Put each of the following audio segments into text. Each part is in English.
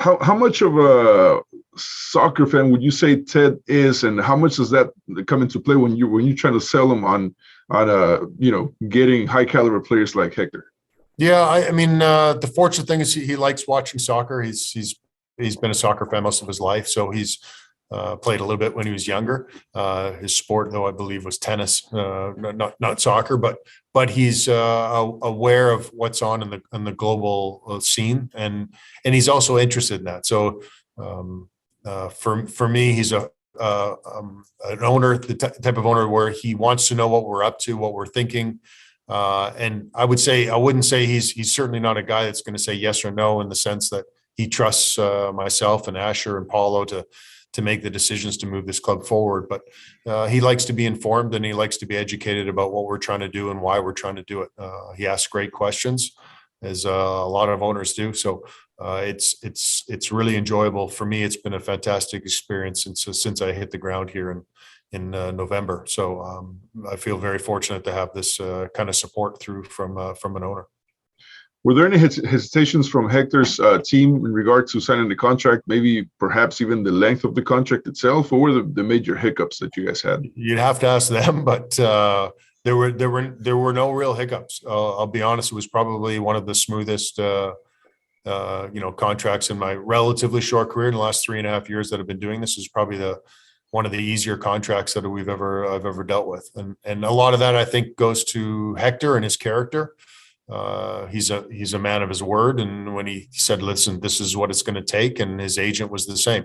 how much of a soccer fan would you say Ted is, and how much does that come into play when you're trying to sell him on getting high caliber players like Hector? Yeah, I mean, the fortunate thing is he likes watching soccer. He's been a soccer fan most of his life, so he's played a little bit when he was younger. His sport, though, I believe, was tennis, not soccer, but he's aware of what's on in the global scene, and he's also interested in that. So for me, he's an owner, the type of owner where he wants to know what we're up to, what we're thinking. And I wouldn't say he's certainly not a guy that's going to say yes or no, in the sense that he trusts myself and Asher and Paulo to make the decisions to move this club forward. But he likes to be informed, and he likes to be educated about what we're trying to do and why we're trying to do it. He asks great questions, as a lot of owners do. So it's really enjoyable for me. It's been a fantastic experience since I hit the ground here in November. So I feel very fortunate to have this kind of support from an owner. Were there any hesitations from Hector's team in regard to signing the contract, maybe perhaps even the length of the contract itself? Or were the major hiccups that you guys had? You'd have to ask them, but there were no real hiccups. I'll be honest, it was probably one of the smoothest contracts in my relatively short career. In the last 3.5 years that I've been doing this, is probably one of the easier contracts that I've ever dealt with. And a lot of that, I think, goes to Hector and his character. He's a man of his word, and when he said, listen, this is what it's going to take, and his agent was the same.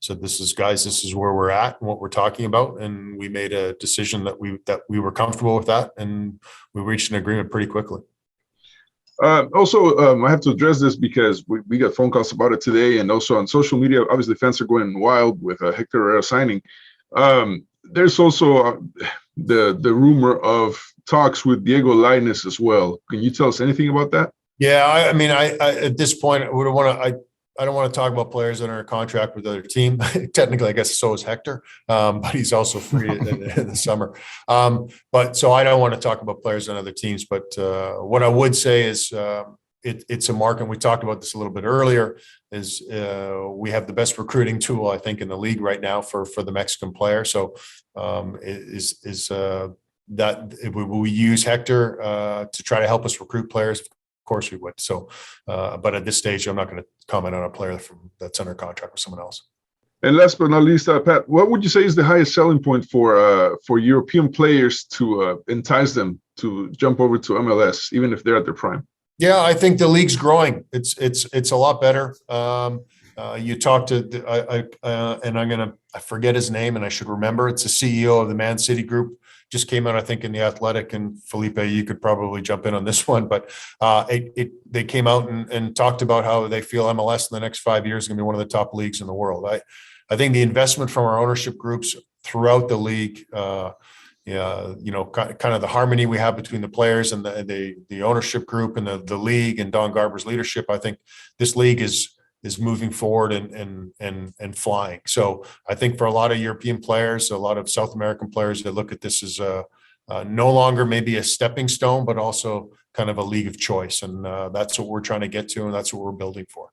So this is where we're at and what we're talking about, and we made a decision that we were comfortable with that, and we reached an agreement pretty quickly. Also, I have to address this because we got phone calls about it today, and also on social media. Obviously, fans are going wild with Hector Herrera signing. There's also the rumor of talks with Diego Lainez as well. Can you tell us anything about that? Yeah, I mean, I at this point, I don't want to talk about players that are in contract with the other team. Technically, I guess so is Hector, but he's also free in the summer. But so I don't want to talk about players on other teams. But what I would say is it's a market. And we talked about this a little bit earlier. Is we have the best recruiting tool, I think, in the league right now for the Mexican player. So that we use Hector to try to help us recruit players. Of course we would. So, but at this stage, I'm not going to comment on a player that's under contract with someone else. And last but not least, Pat, what would you say is the highest selling point for European players to entice them to jump over to MLS, even if they're at their prime? Yeah, I think the league's growing. It's a lot better. You talk to I forget his name, and I should remember. It's the CEO of the Man City Group. Just came out, I think, in The Athletic, and Felipe, you could probably jump in on this one, but they came out and talked about how they feel MLS in the next 5 years is going to be one of the top leagues in the world. I think the investment from our ownership groups throughout the league, kind of the harmony we have between the players and the ownership group and the league and Don Garber's leadership, I think this league is moving forward and flying. So I think for a lot of European players, a lot of South American players, that look at this as no longer maybe a stepping stone, but also kind of a league of choice. And that's what we're trying to get to, and that's what we're building for.